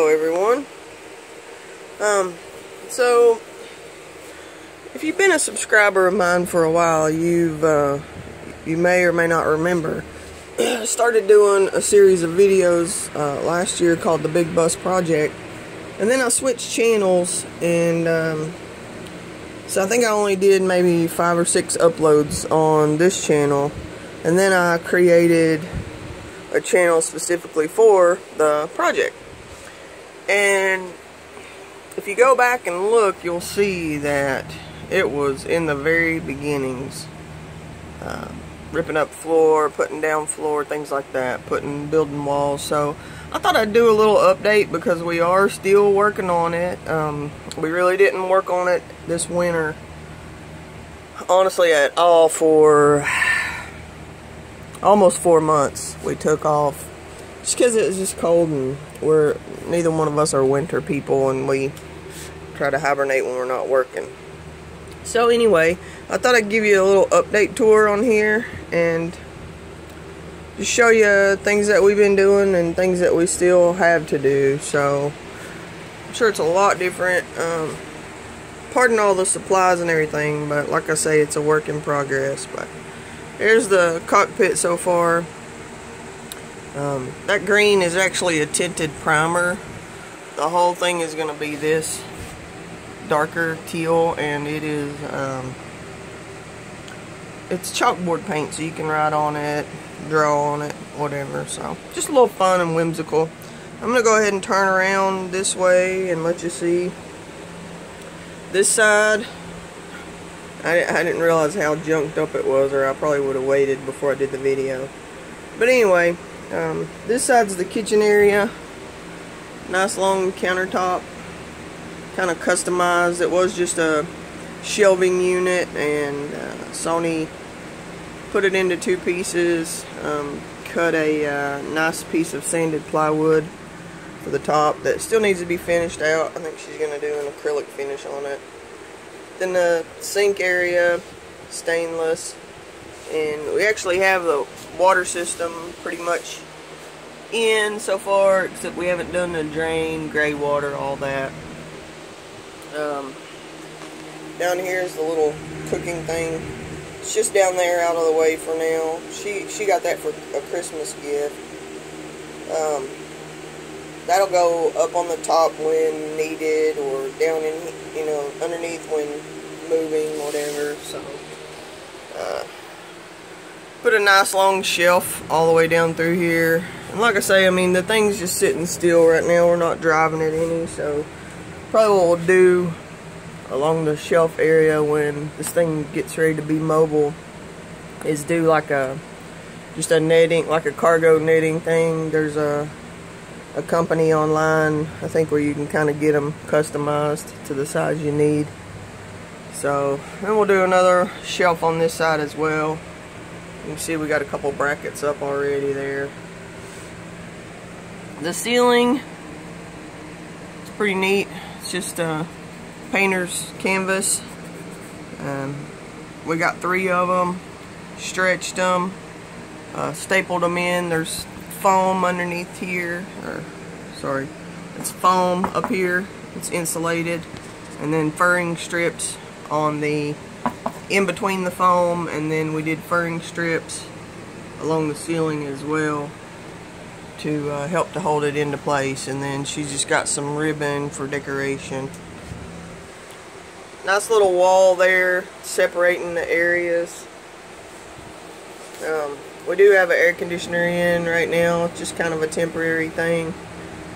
Hello everyone. So if you've been a subscriber of mine for a while, you may or may not remember I started doing a series of videos last year called the Big Bus Project, and then I switched channels, and so I think I only did maybe 5 or 6 uploads on this channel, and then I created a channel specifically for the project. And if you go back and look, you'll see that it was in the very beginnings, ripping up floor, putting down floor, things like that, building walls. So I thought I'd do a little update because we are still working on it. We really didn't work on it this winter, honestly, at all. For almost 4 months we took off just because it was just cold, and neither one of us are winter people, and we try to hibernate when we're not working. So anyway, I thought I'd give you a little update tour on here and just show you things that we've been doing and things that we still have to do. So I'm sure it's a lot different. Pardon all the supplies and everything, but like I say, it's a work in progress. But here's the cockpit so far. That green is actually a tinted primer. The whole thing is going to be this darker teal, and it is it's chalkboard paint, so you can write on it, draw on it, whatever. So just a little fun and whimsical. I'm gonna go ahead and turn around this way and let you see this side. I didn't realize how junked up it was, or I probably would have waited before I did the video. But anyway, this side's the kitchen area. Nice long countertop, kind of customized. It was just a shelving unit, and Sony put it into 2 pieces, cut a nice piece of sanded plywood for the top that still needs to be finished out. I think she's going to do an acrylic finish on it. Then the sink area, stainless, and we actually have the water system pretty much in so far, except we haven't done the drain, gray water, all that. Down here is the little cooking thing. It's just down there out of the way for now. She got that for a Christmas gift. That'll go up on the top when needed, or down in, underneath when moving, whatever. So put a nice long shelf all the way down through here. And like I say, I mean, the thing's just sitting still right now. We're not driving it any, so probably what we'll do along the shelf area when this thing gets ready to be mobile is do like just a netting, like a cargo netting thing. There's a company online, I think, where you can kind of get them customized to the size you need. So then we'll do another shelf on this side as well. You can see we got a couple brackets up already there. The ceiling, it's pretty neat. It's just painter's canvas. We got 3 of them, stretched them, stapled them in. There's foam underneath here, sorry, it's foam up here, it's insulated, and then furring strips on the in between the foam, and then we did furring strips along the ceiling as well to help to hold it into place. And then she's just got some ribbon for decoration. Nice little wall there separating the areas. We do have an air conditioner in right now. It's just kind of a temporary thing.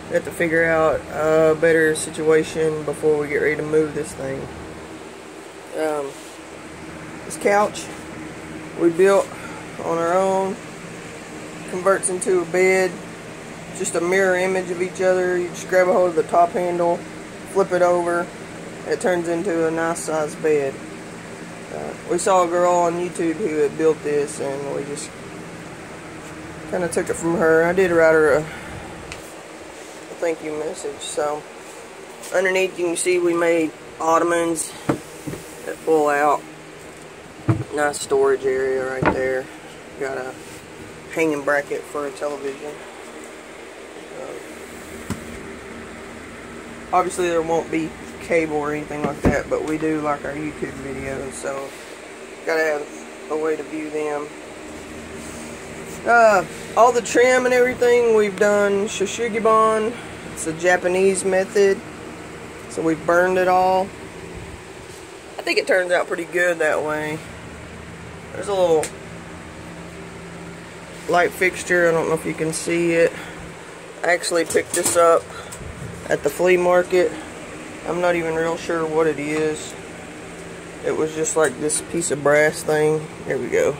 We have to figure out a better situation before we get ready to move this thing. This couch we built on our own, converts into a bed, just a mirror image of each other. You just grab a hold of the top handle, flip it over, it turns into a nice sized bed. We saw a girl on YouTube who had built this, and we just kind of took it from her. I did write her a thank you message. So underneath you can see we made ottomans that pull out. Nice storage area right there. Got a hanging bracket for a television. Obviously there won't be cable or anything like that, but we do like our YouTube videos, so gotta have a way to view them. All the trim and everything we've done Shishugibon. It's a Japanese method, so we've burned it all. I think it turns out pretty good that way. There's a little light fixture, I don't know if you can see it. I actually picked this up at the flea market. I'm not even real sure what it is. It was just like this piece of brass thing. Here we go.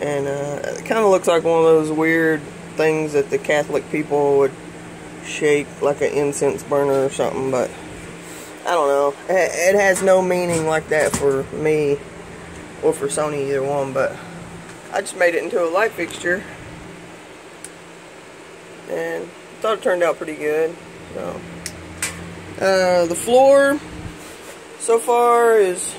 And it kind of looks like one of those weird things that the Catholic people would shake, like an incense burner or something, but I don't know. It has no meaning like that for me or for Sony, either one, but I just made it into a light fixture and thought it turned out pretty good. So the floor so far is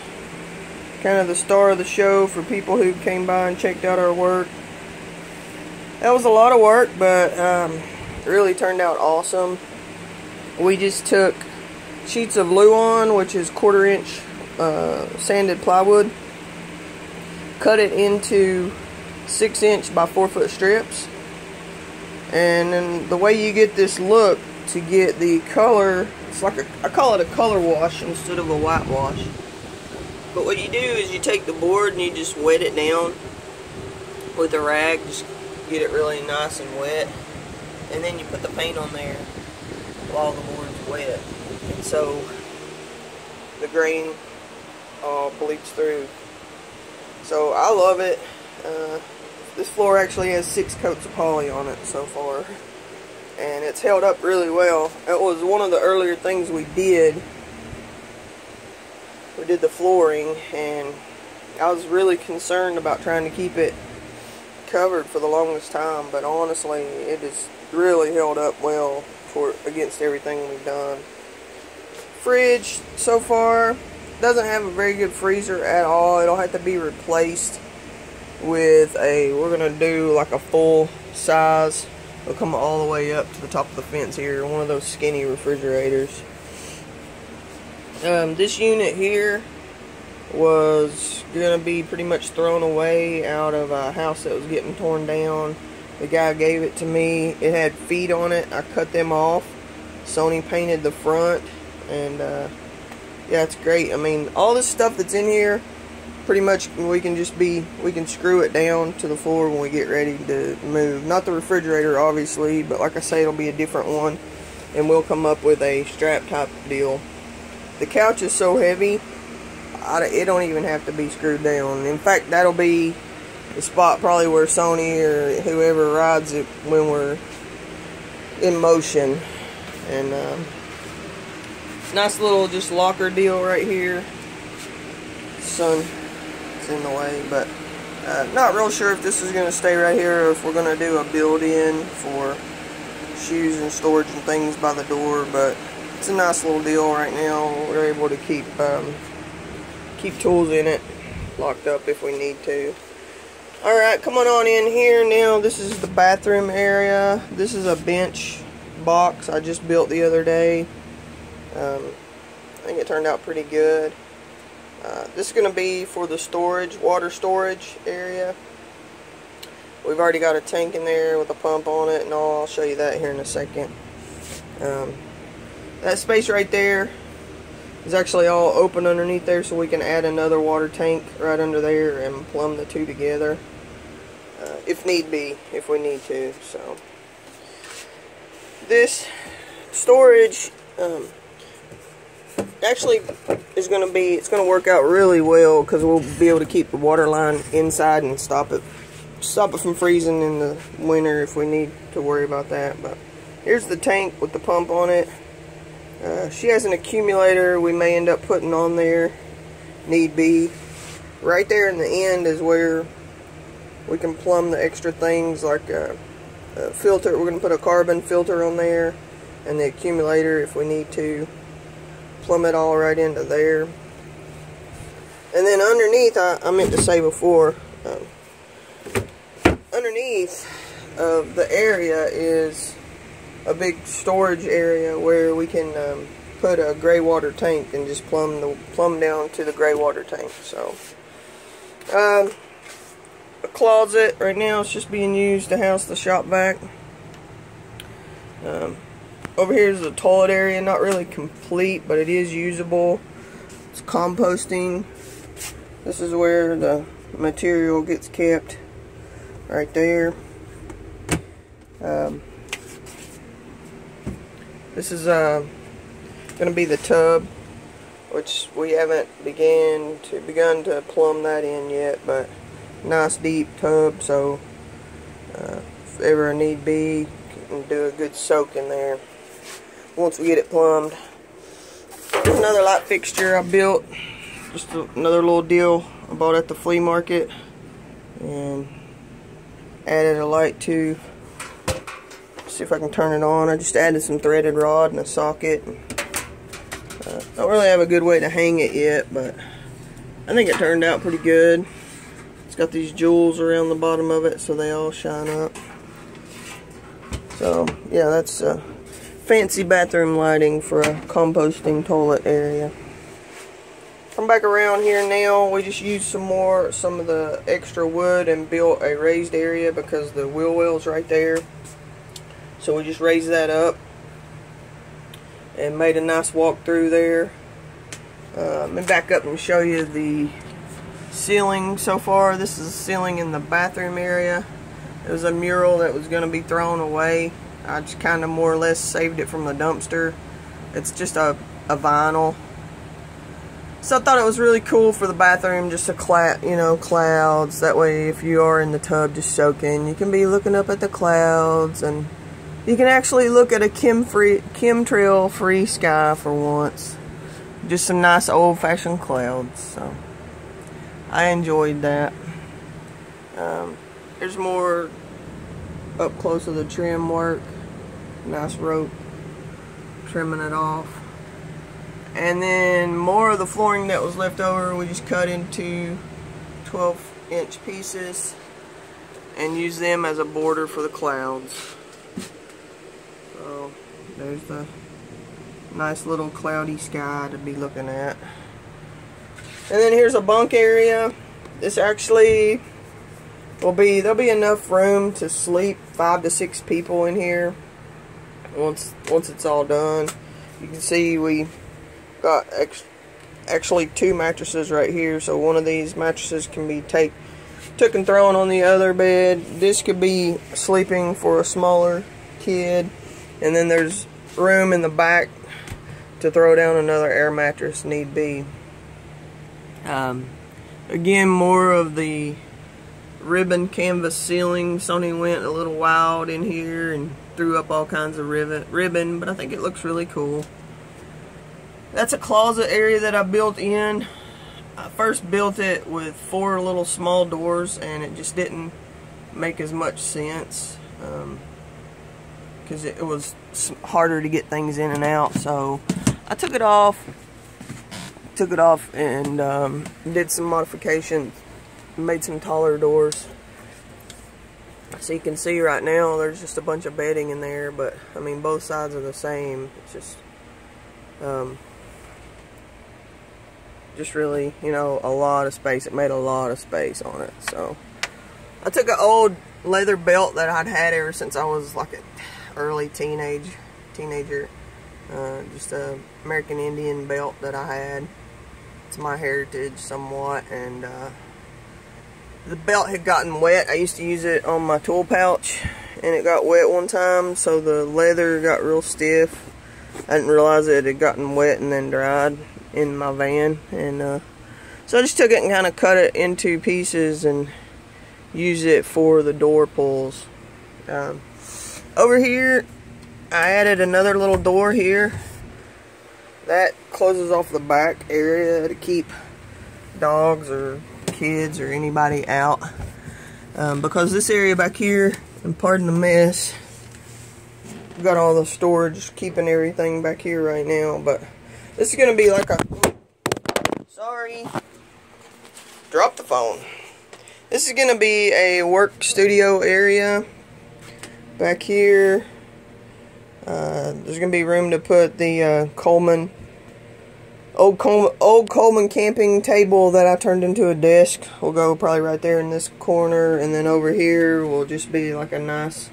kind of the star of the show for people who came by and checked out our work. That was a lot of work, but it really turned out awesome. We just took sheets of Luan, which is 1/4 inch sanded plywood, cut it into 6 inch by 4 foot strips, and then the way you get this look to get the color, it's like I call it a color wash instead of a whitewash. But what you do is you take the board and you just wet it down with a rag, just get it really nice and wet, and then you put the paint on there while the board's wet, and so the grain all bleeds through. So I love it. This floor actually has 6 coats of poly on it so far, and it's held up really well. It was one of the earlier things we did. We did the flooring, and I was really concerned about trying to keep it covered for the longest time, but honestly it has really held up well against everything we've done. Fridge so far doesn't have a very good freezer at all. It'll have to be replaced with we're gonna do like a full size. It'll come all the way up to the top of the fence here, one of those skinny refrigerators. This unit here was gonna be pretty much thrown away out of a house that was getting torn down. The guy gave it to me. It had feet on it. I cut them off. Sony painted the front, and yeah, it's great. I mean, all this stuff that's in here, pretty much we can screw it down to the floor when we get ready to move. Not the refrigerator, obviously, but like I say, it'll be a different one, and we'll come up with a strap type deal. The couch is so heavy, it don't even have to be screwed down. In fact, that'll be the spot probably where Sony or whoever rides it when we're in motion. And nice little just locker deal right here. Sun is in the way, but not real sure if this is going to stay right here or if we're going to do a build-in for shoes and storage and things by the door, but it's a nice little deal right now. We're able to keep tools in it, locked up if we need to. Alright, come on in here now. This is the bathroom area. This is a bench box I just built the other day. I think it turned out pretty good. This is going to be for the storage, water storage area. We've already got a tank in there with a pump on it and all. I'll show you that here in a second. That space right there is actually all open underneath there, so we can add another water tank right under there and plumb the two together if need be, if we need to. So this storage actually is going to work out really well, because we'll be able to keep the water line inside and stop it from freezing in the winter if we need to worry about that. But here's the tank with the pump on it. She has an accumulator we may end up putting on there, need be. Right there in the end is where we can plumb the extra things like a filter. We're going to put a carbon filter on there, and the accumulator if we need to. Plumb it all right into there. And then underneath, I meant to say before, underneath of the area is a big storage area where we can put a gray water tank and just plumb down to the gray water tank. So a closet right now is just being used to house the shop vac. Over here is the toilet area, not really complete, but it is usable. It's composting. This is where the material gets kept, right there. This is going to be the tub, which we haven't begun to plumb that in yet, but nice deep tub, so if ever a need be, you can do a good soak in there once we get it plumbed. Another light fixture I built, just another little deal I bought at the flea market, and added a light to. See if I can turn it on. I just added some threaded rod and a socket. Don't really have a good way to hang it yet, but I think it turned out pretty good. It's got these jewels around the bottom of it so they all shine up. So yeah, that's fancy bathroom lighting for a composting toilet area. Come back around here now. We just used some of the extra wood and built a raised area because the wheel well's right there. So we just raised that up and made a nice walk through there. Let me back up and show you the ceiling so far. This is the ceiling in the bathroom area. It was a mural that was going to be thrown away. I just kind of more or less saved it from the dumpster. It's just a vinyl. So I thought it was really cool for the bathroom, just clouds. That way if you are in the tub just soaking, you can be looking up at the clouds, and you can actually look at a chemtrail free sky for once. Just some nice old-fashioned clouds. So I enjoyed that. There's more up close of the trim work. Nice rope trimming it off. And then more of the flooring that was left over, we just cut into 12-inch pieces and use them as a border for the clouds. So there's the nice little cloudy sky to be looking at. And then here's a bunk area. This actually there'll be enough room to sleep 5 to 6 people in here once it's all done. You can see we got actually 2 mattresses right here, so one of these mattresses can be took and thrown on the other bed. This could be sleeping for a smaller kid, and then there's room in the back to throw down another air mattress need be. Again, more of the ribbon canvas ceiling. Sony went a little wild in here and threw up all kinds of ribbon, but I think it looks really cool. That's a closet area that I built in. I first built it with 4 little small doors, and it just didn't make as much sense because it was harder to get things in and out. So I took it off and did some modifications, made some taller doors. So you can see right now there's just a bunch of bedding in there, but I mean both sides are the same. It's just really, a lot of space. It made a lot of space on it. So I took an old leather belt that I'd had ever since I was like an early teenager, just a American Indian belt that I had. It's my heritage somewhat, and the belt had gotten wet. I used to use it on my tool pouch, and it got wet one time, so the leather got real stiff. I didn't realize it had gotten wet and then dried in my van, and so I just took it and kind of cut it into pieces and use it for the door pulls. Over here I added another little door here that closes off the back area to keep dogs or kids or anybody out, because this area back here, and pardon the mess, we've got all the storage keeping everything back here right now, but this is going to be like a, sorry, drop the phone. This is going to be a work studio area back here. There's gonna be room to put the old Coleman camping table that I turned into a desk. Will go probably right there in this corner, and then over here will just be like a nice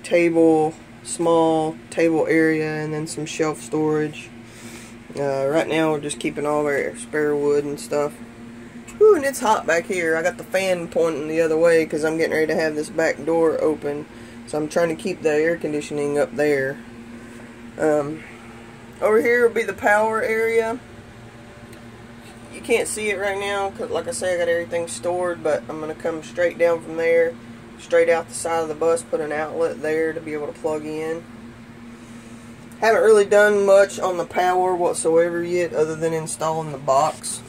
table, small table area, and then some shelf storage. Right now we're just keeping all our spare wood and stuff. Ooh, and it's hot back here. I got the fan pointing the other way because I'm getting ready to have this back door open. So I'm trying to keep the air conditioning up there. Over here will be the power area. You can't see it right now because, like I say, I got everything stored, but I'm going to come straight down from there, straight out the side of the bus, put an outlet there to be able to plug in. Haven't really done much on the power whatsoever yet other than installing the box.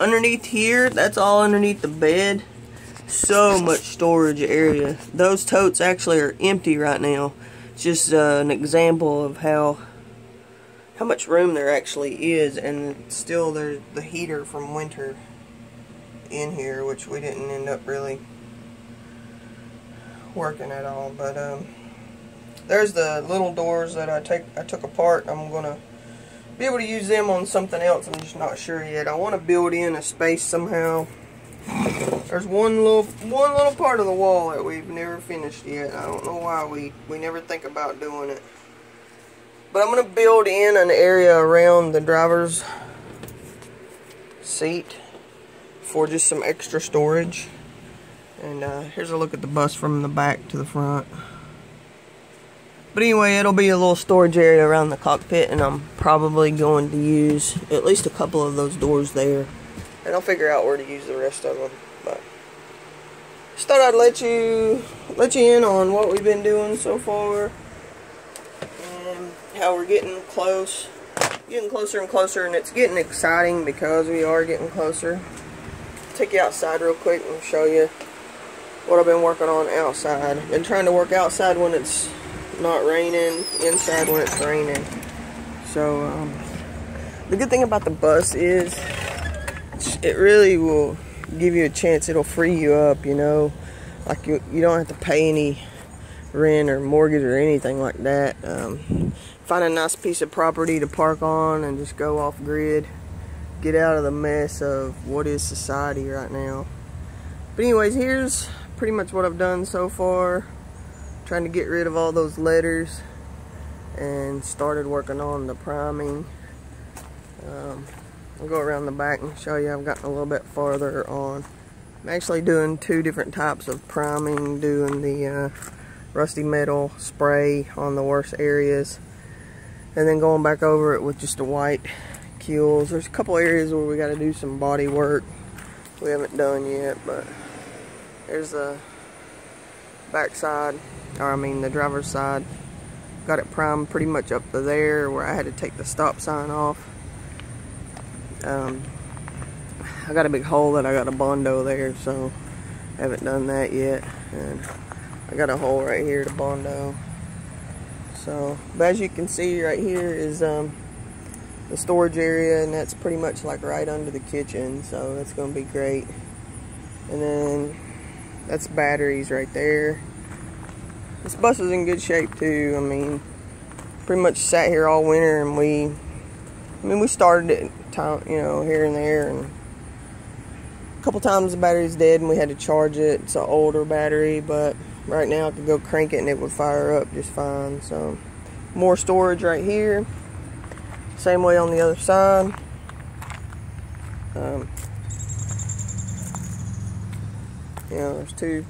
Underneath here, that's all underneath the bed. So much storage area. Those totes actually are empty right now. It's just an example of how much room there actually is, and still there's the heater from winter in here, which we didn't end up really working at all. But there's the little doors that I took apart. I'm gonna be able to use them on something else. I'm just not sure yet. I want to build in a space somehow. There's one little part of the wall that we've never finished yet. I don't know why we never think about doing it. But I'm going to build in an area around the driver's seat for just some extra storage. And here's a look at the bus from the back to the front. But anyway, it'll be a little storage area around the cockpit, and I'm probably going to use at least a couple of those doors there. And I'll figure out where to use the rest of them. But just thought I'd let you in on what we've been doing so far, and how we're getting closer and closer, and it's getting exciting because we are getting closer. I'll take you outside real quick and show you what I've been working on outside. I've been trying to work outside when it's not raining, inside when it's raining. So the good thing about the bus is it really will give you a chance. It'll free you up, you know, like you don't have to pay any rent or mortgage or anything like that. Find a nice piece of property to park on and just go off grid, get out of the mess of what is society right now. But anyways, here's pretty much what I've done so far. Trying to get rid of all those letters and started working on the priming. I'll go around the back and show you I've gotten a little bit farther on. I'm actually doing two different types of priming, doing the rusty metal spray on the worst areas, and then going back over it with just the white keels. There's a couple areas where we got to do some body work we haven't done yet, but there's the back side, or I mean the driver's side. Got it primed pretty much up to there where I had to take the stop sign off. I got a big hole that I got a Bondo there, so I haven't done that yet. And I got a hole right here to Bondo. So, but as you can see right here is the storage area, and that's pretty much like right under the kitchen, so that's going to be great. And then that's batteries right there. This bus is in good shape too. I mean, pretty much sat here all winter, and we started it, you know, here and there, and a couple times the battery's dead and we had to charge it. It's an older battery, but right now I could go crank it and it would fire up just fine. So more storage right here, same way on the other side. You know, there's two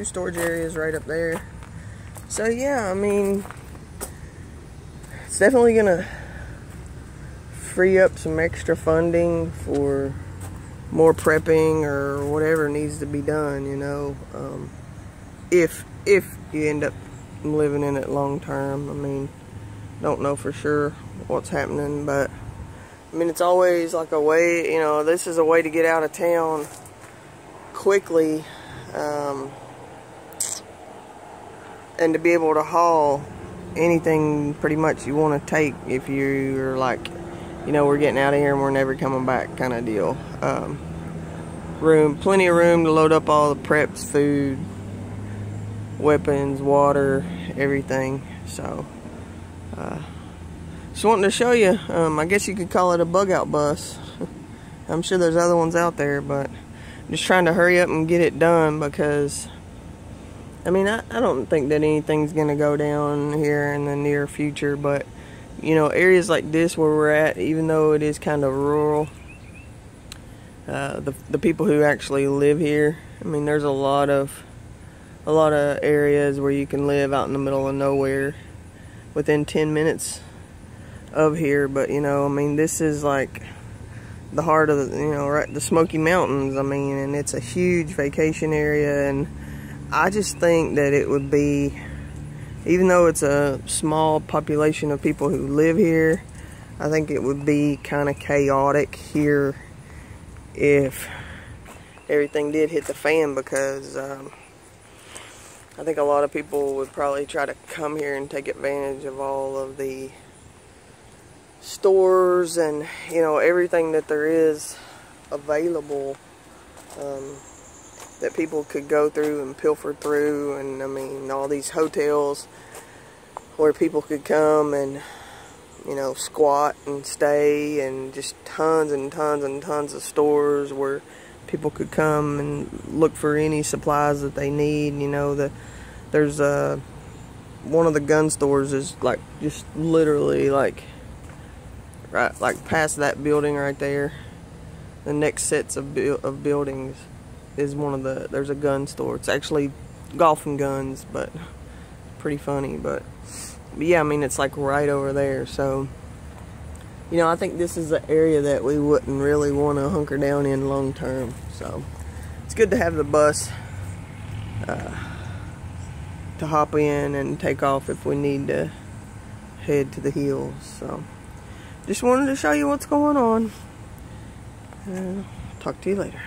storage areas right up there. So yeah, I mean, it's definitely gonna free up some extra funding for more prepping or whatever needs to be done, you know, if you end up living in it long term. I mean, don't know for sure what's happening, but I mean, it's always like a way, you know, this is a way to get out of town quickly, and to be able to haul anything pretty much you want to take if you're like, you know, we're getting out of here and we're never coming back kind of deal. Plenty of room to load up all the preps, food, weapons, water, everything. So just wanting to show you. I guess you could call it a bug out bus. I'm sure there's other ones out there, but I'm just trying to hurry up and get it done, because I mean, I don't think that anything's gonna go down here in the near future, but you know, areas like this where we're at, even though it is kind of rural, the people who actually live here, I mean, there's a lot of areas where you can live out in the middle of nowhere within 10 minutes of here. But you know, I mean, this is like the heart of the, you know, right, the Smoky Mountains. I mean, and it's a huge vacation area, and I just think that it would be, even though it's a small population of people who live here, I think it would be kind of chaotic here if everything did hit the fan, because I think a lot of people would probably try to come here and take advantage of all of the stores and, you know, everything that there is available that people could go through and pilfer through. And I mean, all these hotels where people could come and, you know, squat and stay, and just tons and tons and tons of stores where people could come and look for any supplies that they need. You know, there's one of the gun stores is like just literally like right like past that building right there. The next sets of buildings is one of there's a gun store. It's actually golf and guns, but pretty funny. But yeah, I mean, it's like right over there. So, you know, I think this is an area that we wouldn't really want to hunker down in long term. So it's good to have the bus to hop in and take off if we need to head to the hills. So just wanted to show you what's going on. Talk to you later.